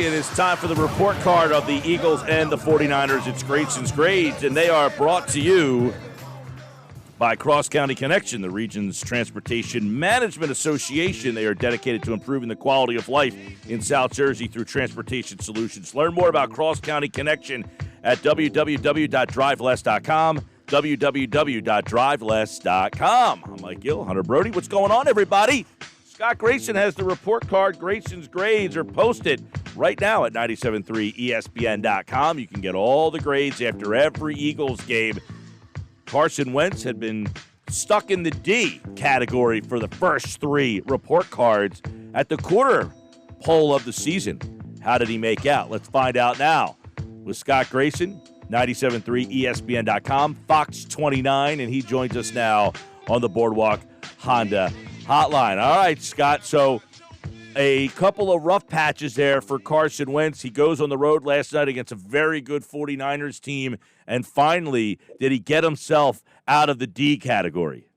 It is time for the report card of the Eagles and the 49ers. It's Grayson's Grades, and they are brought to you by Cross County Connection, the region's transportation management association. They are dedicated to improving the quality of life in South Jersey through transportation solutions. Learn more about Cross County Connection at www.driveless.com, www.driveless.com. I'm Mike Gill, Hunter Brody. What's going on, everybody? Scott Grayson has the report card. Grayson's Grades are posted right now at 973ESPN.com. You can get all the grades after every Eagles game. Carson Wentz had been stuck in the D category for the first three report cards at the quarter poll of the season. How did he make out? Let's find out now with Scott Grayson, 973ESPN.com, Fox 29, and he joins us now on the Boardwalk Honda Hotline. All right, Scott, so a couple of rough patches there for Carson Wentz. He goes on the road last night against a very good 49ers team, and finally, did he get himself out of the D category?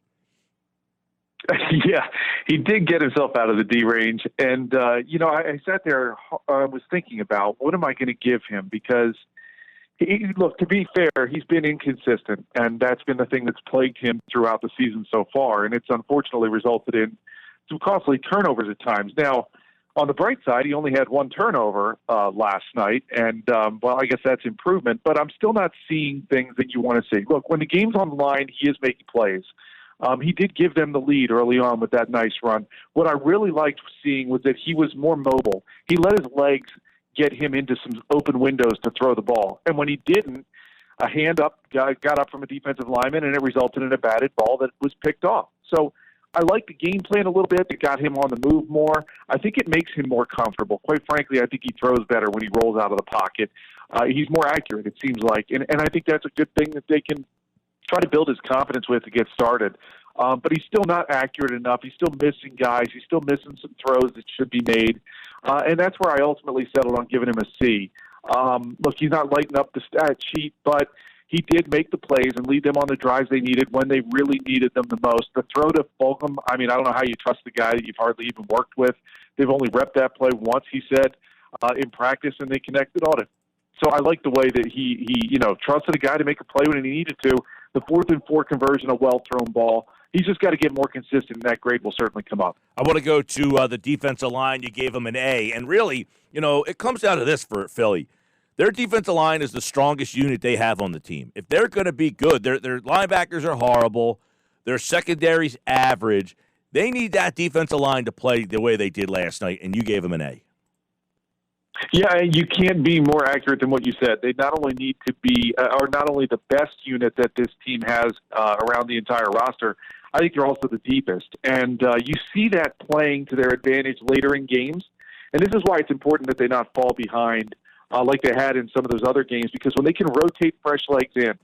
Yeah, he did get himself out of the D range. And, I sat there, I was thinking about what am I going to give him? Because, look, to be fair, he's been inconsistent, and that's been the thing that's plagued him throughout the season so far. And it's unfortunately resulted in some costly turnovers at times. Now, on the bright side, he only had one turnover last night, and, I guess that's improvement, but I'm still not seeing things that you want to see. Look, when the game's on the line, he is making plays. He did give them the lead early on with that nice run. What I really liked seeing was that he was more mobile. He let his legs get him into some open windows to throw the ball. And when he didn't, a hand up got up from a defensive lineman, and it resulted in a batted ball that was picked off. So I like the game plan a little bit. It got him on the move more. I think it makes him more comfortable. Quite frankly, I think he throws better when he rolls out of the pocket. He's more accurate, it seems like. And I think that's a good thing that they can try to build his confidence with to get started. But he's still not accurate enough. He's still missing guys. He's still missing some throws that should be made. And that's where I ultimately settled on giving him a C. Look, he's not lighting up the stat sheet, but he did make the plays and lead them on the drives they needed when they really needed them the most. The throw to Fulgham, I mean, I don't know how you trust the guy that you've hardly even worked with. They've only repped that play once, he said, in practice, and they connected on it. So I like the way that he trusted a guy to make a play when he needed to. The 4th and 4 conversion, a well-thrown ball. He's just got to get more consistent, and that grade will certainly come up. I want to go to the defensive line. You gave him an A. And really, it comes down to this for Philly. Their defensive line is the strongest unit they have on the team. If they're going to be good, their linebackers are horrible. Their secondary's average. They need that defensive line to play the way they did last night, and you gave them an A. Yeah, you can't be more accurate than what you said. They not only need to be, or not only the best unit that this team has around the entire roster, I think they're also the deepest. And you see that playing to their advantage later in games. And this is why it's important that they not fall behind like they had in some of those other games, because when they can rotate fresh legs in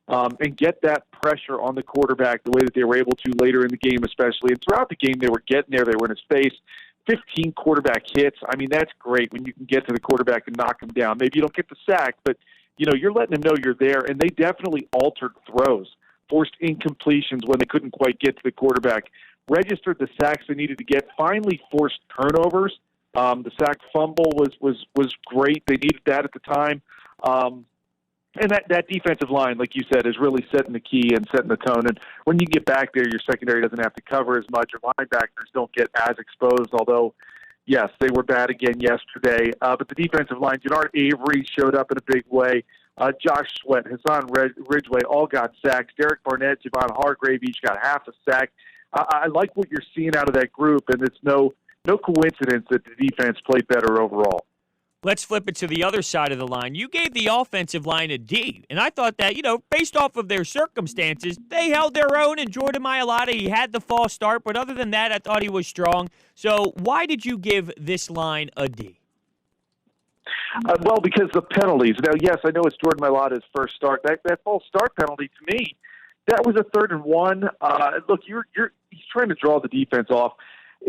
and get that pressure on the quarterback the way that they were able to later in the game especially, and throughout the game they were getting there, they were in his face. 15 quarterback hits. I mean, that's great when you can get to the quarterback and knock him down. Maybe you don't get the sack, but, you're letting them know you're there. And they definitely altered throws, forced incompletions when they couldn't quite get to the quarterback, registered the sacks they needed to get, finally forced turnovers. The sack fumble was great. They needed that at the time. And that defensive line, like you said, is really setting the key and setting the tone. And when you get back there, your secondary doesn't have to cover as much. Your linebackers don't get as exposed, although, yes, they were bad again yesterday. But the defensive line, Jannard Avery showed up in a big way. Josh Sweat, Hassan Ridgeway all got sacks. Derek Barnett, Javon Hargrave each got half a sack. I like what you're seeing out of that group, and it's no coincidence that the defense played better overall. Let's flip it to the other side of the line. You gave the offensive line a D, and I thought that, based off of their circumstances, they held their own, and Jordan Mailata, he had the false start, but other than that, I thought he was strong. So why did you give this line a D? Well, because the penalties. Now, yes, I know it's Jordan Mailata's first start. That false start penalty, to me, that was a 3rd and 1. Look, he's trying to draw the defense off.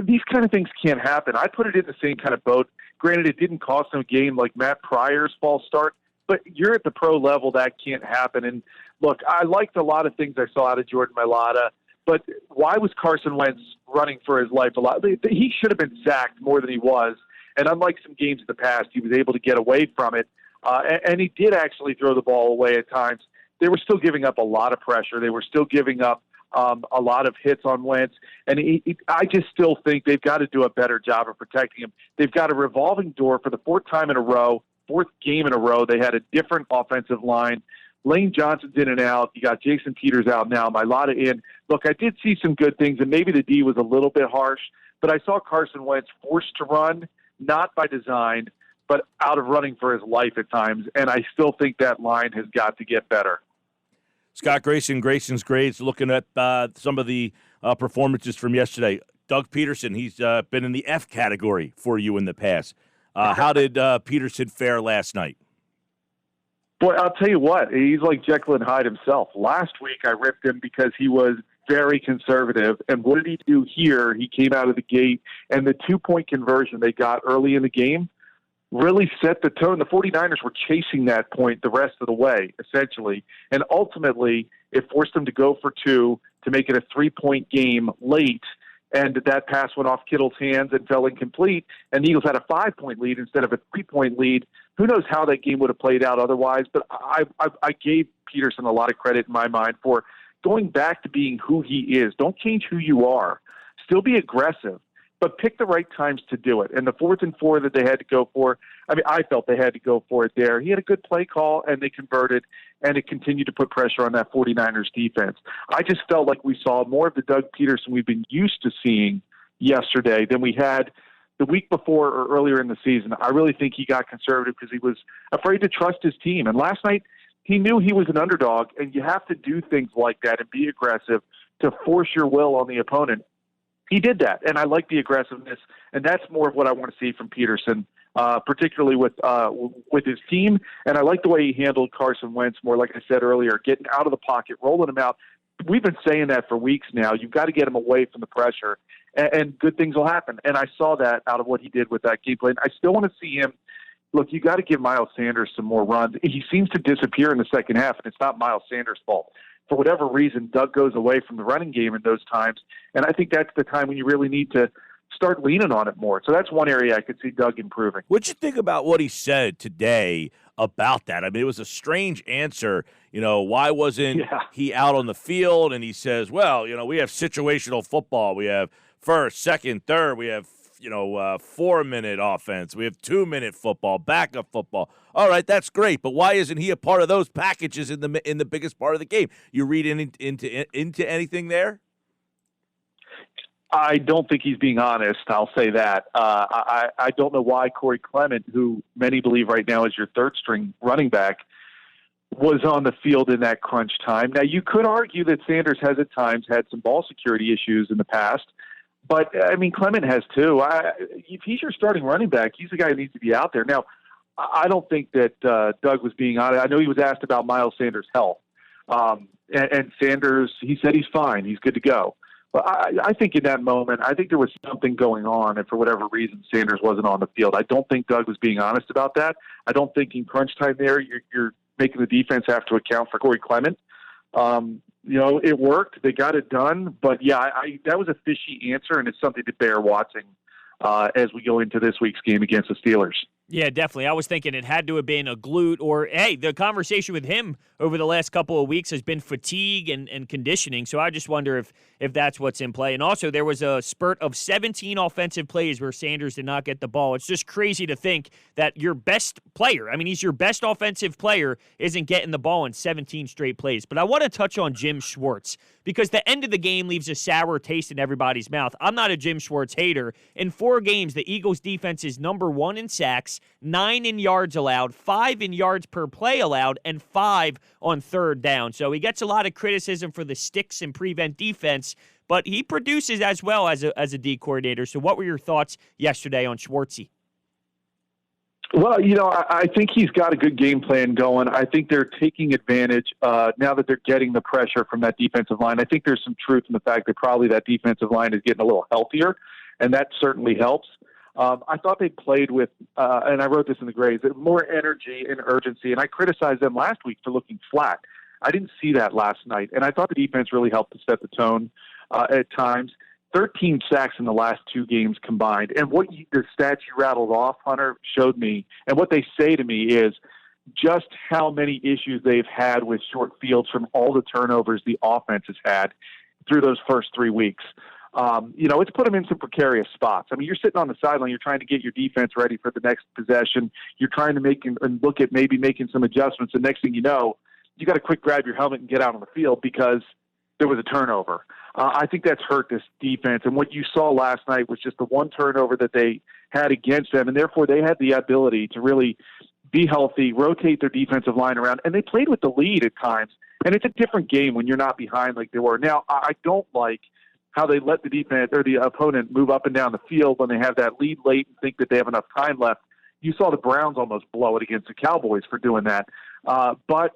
These kind of things can't happen. I put it in the same kind of boat. Granted, it didn't cost him a game like Matt Pryor's false start, but you're at the pro level, that can't happen. And look, I liked a lot of things I saw out of Jordan Mailata, but why was Carson Wentz running for his life a lot? He should have been sacked more than he was. And unlike some games in the past, he was able to get away from it. And he did actually throw the ball away at times. They were still giving up a lot of pressure. They were still giving up a lot of hits on Wentz. And I just still think they've got to do a better job of protecting him. They've got a revolving door for the fourth game in a row. They had a different offensive line. Lane Johnson's in and out. You got Jason Peters out now. Mailata in. Look, I did see some good things, and maybe the D was a little bit harsh, but I saw Carson Wentz forced to run, not by design, but out of running for his life at times. And I still think that line has got to get better. Scott Grayson, Grayson's Grades, looking at some of the performances from yesterday. Doug Peterson, he's been in the F category for you in the past. How did Peterson fare last night? Boy, I'll tell you what, he's like Jekyll and Hyde himself. Last week I ripped him because he was very conservative. And what did he do here? He came out of the gate, and the 2-point conversion they got early in the game really set the tone. The 49ers were chasing that point the rest of the way, essentially. And ultimately, it forced them to go for 2 to make it a 3-point game late. And that pass went off Kittle's hands and fell incomplete. And the Eagles had a 5-point lead instead of a 3-point lead. Who knows how that game would have played out otherwise? But I gave Peterson a lot of credit in my mind for going back to being who he is. Don't change who you are. Still be aggressive, but pick the right times to do it. And the 4th and 4 that they had to go for, I felt they had to go for it there. He had a good play call, and they converted, and it continued to put pressure on that 49ers defense. I just felt like we saw more of the Doug Peterson we've been used to seeing yesterday than we had the week before or earlier in the season. I really think he got conservative because he was afraid to trust his team. And last night, he knew he was an underdog, and you have to do things like that and be aggressive to force your will on the opponent. He did that, and I like the aggressiveness, and that's more of what I want to see from Peterson, particularly with his team. And I like the way he handled Carson Wentz more, like I said earlier, getting out of the pocket, rolling him out. We've been saying that for weeks now. You've got to get him away from the pressure, and good things will happen. And I saw that out of what he did with that game play. And I still want to see him. Look, you got to give Miles Sanders some more runs. He seems to disappear in the second half, and it's not Miles Sanders' fault. For whatever reason, Doug goes away from the running game in those times, and I think that's the time when you really need to start leaning on it more. So that's one area I could see Doug improving. What'd you think about what he said today about that? I mean, it was a strange answer. Why wasn't he out on the field? And he says, well, we have situational football. We have first, second, third. We have 4-minute offense. We have 2-minute football, backup football. All right, that's great, but why isn't he a part of those packages in the biggest part of the game? You read into anything there? I don't think he's being honest. I'll say that. I don't know why Corey Clement, who many believe right now is your third-string running back, was on the field in that crunch time. Now, you could argue that Sanders has at times had some ball security issues in the past. But, Clement has too. If he's your starting running back, he's the guy who needs to be out there. Now, I don't think that Doug was being honest. I know he was asked about Miles Sanders' health. And Sanders, he said he's fine. He's good to go. But I think in that moment, I think there was something going on, and for whatever reason, Sanders wasn't on the field. I don't think Doug was being honest about that. I don't think in crunch time there, you're making the defense have to account for Corey Clement. It worked. They got it done. But, that was a fishy answer, and it's something to bear watching as we go into this week's game against the Steelers. Yeah, definitely. I was thinking it had to have been a glute or, hey, the conversation with him over the last couple of weeks has been fatigue and conditioning. So I just wonder if that's what's in play. And also there was a spurt of 17 offensive plays where Sanders did not get the ball. It's just crazy to think that your best player, he's your best offensive player, isn't getting the ball in 17 straight plays. But I want to touch on Jim Schwartz because the end of the game leaves a sour taste in everybody's mouth. I'm not a Jim Schwartz hater. In 4 games, the Eagles defense is number 1 in sacks, 9 in yards allowed, 5 in yards per play allowed, and 5 on third down. So he gets a lot of criticism for the sticks and prevent defense, but he produces as well as a D coordinator. So what were your thoughts yesterday on Schwartzy? Well, I think he's got a good game plan going. I think they're taking advantage now that they're getting the pressure from that defensive line. I think there's some truth in the fact that probably that defensive line is getting a little healthier, and that certainly helps. I thought they played with, and I wrote this in the grades, more energy and urgency, and I criticized them last week for looking flat. I didn't see that last night, and I thought the defense really helped to set the tone at times. 13 sacks in the last 2 games combined. And the stats you rattled off, Hunter, showed me, and what they say to me is just how many issues they've had with short fields from all the turnovers the offense has had through those first 3 weeks. It's put them in some precarious spots. I mean, you're sitting on the sideline, you're trying to get your defense ready for the next possession. You're trying to make and look at maybe making some adjustments. The next thing you know, you got to quick grab your helmet and get out on the field because there was a turnover. I think that's hurt this defense. And what you saw last night was just the one turnover that they had against them, and therefore they had the ability to really be healthy, rotate their defensive line around, and they played with the lead at times. And it's a different game when you're not behind like they were. Now, I don't like how they let the defense or the opponent move up and down the field when they have that lead late and think that they have enough time left. You saw the Browns almost blow it against the Cowboys for doing that. But,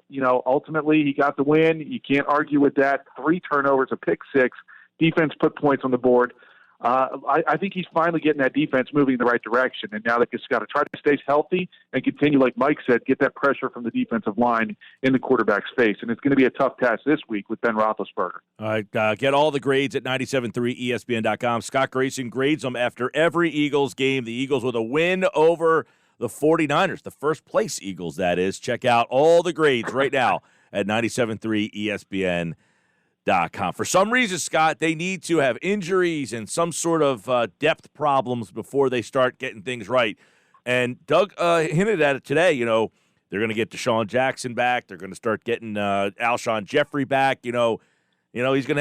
ultimately he got the win. You can't argue with that. 3 turnovers, a pick 6. Defense put points on the board. I think he's finally getting that defense moving in the right direction. And now they just got to try to stay healthy and continue, like Mike said, get that pressure from the defensive line in the quarterback's face. And it's going to be a tough task this week with Ben Roethlisberger. All right, get all the grades at 97.3ESPN.com. Scott Grayson grades them after every Eagles game. The Eagles with a win over the 49ers, the first place Eagles, that is. Check out all the grades right now at 97.3ESPN.com. For some reason, Scott, they need to have injuries and some sort of depth problems before they start getting things right. And Doug hinted at it today. They're going to get Deshaun Jackson back. They're going to start getting Alshon Jeffrey back. He's going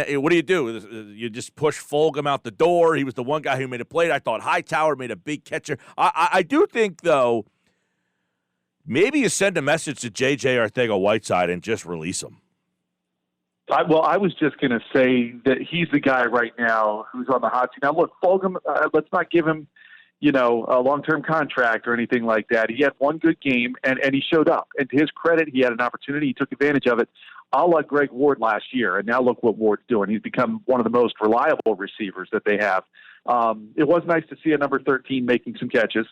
to – what do? You just push Fulgham out the door. He was the one guy who made a play. I thought Hightower made a big catcher. I do think, though, maybe you send a message to J.J. Arcega-Whiteside and just release him. I was just going to say that he's the guy right now who's on the hot seat. Now, look, Fulgham, let's not give him, a long-term contract or anything like that. He had one good game, and he showed up. And to his credit, he had an opportunity. He took advantage of it, a la Greg Ward last year. And now look what Ward's doing. He's become one of the most reliable receivers that they have. It was nice to see a number 13 making some catches.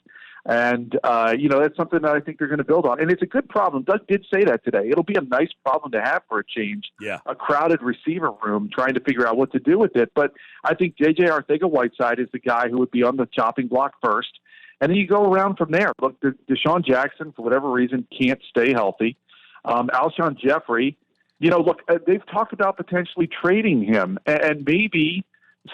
And, that's something that I think they're going to build on. And it's a good problem. Doug did say that today. It'll be a nice problem to have for a change. Yeah. A crowded receiver room trying to figure out what to do with it. But I think J.J. Arcega-Whiteside is the guy who would be on the chopping block first. And then you go around from there. Look, Deshaun Jackson, for whatever reason, can't stay healthy. Alshon Jeffrey, they've talked about potentially trading him. And maybe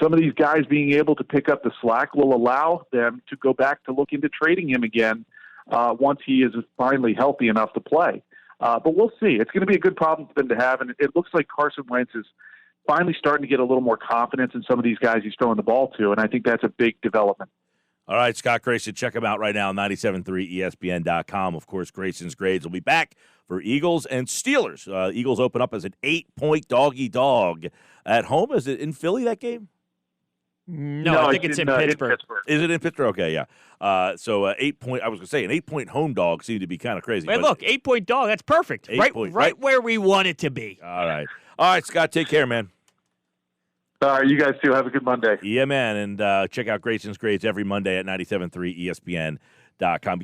some of these guys being able to pick up the slack will allow them to go back to look into trading him again once he is finally healthy enough to play. But we'll see. It's going to be a good problem for them to have, and it looks like Carson Wentz is finally starting to get a little more confidence in some of these guys he's throwing the ball to, and I think that's a big development. All right, Scott Grayson, check him out right now, 97.3ESPN.com. Of course, Grayson's grades will be back for Eagles and Steelers. Eagles open up as an 8-point doggy dog at home. Is it in Philly, that game? No, I think it's in Pittsburgh. Is it in Pittsburgh? Okay, yeah. So 8-point. I was going to say an 8-point home dog seemed to be kind of crazy. Hey, look, 8-point dog. That's perfect. Right where we want it to be. All right, Scott. Take care, man. All right, you guys too. Have a good Monday. Yeah, man. And check out Grayson's grades every Monday at 97.3ESPN.com.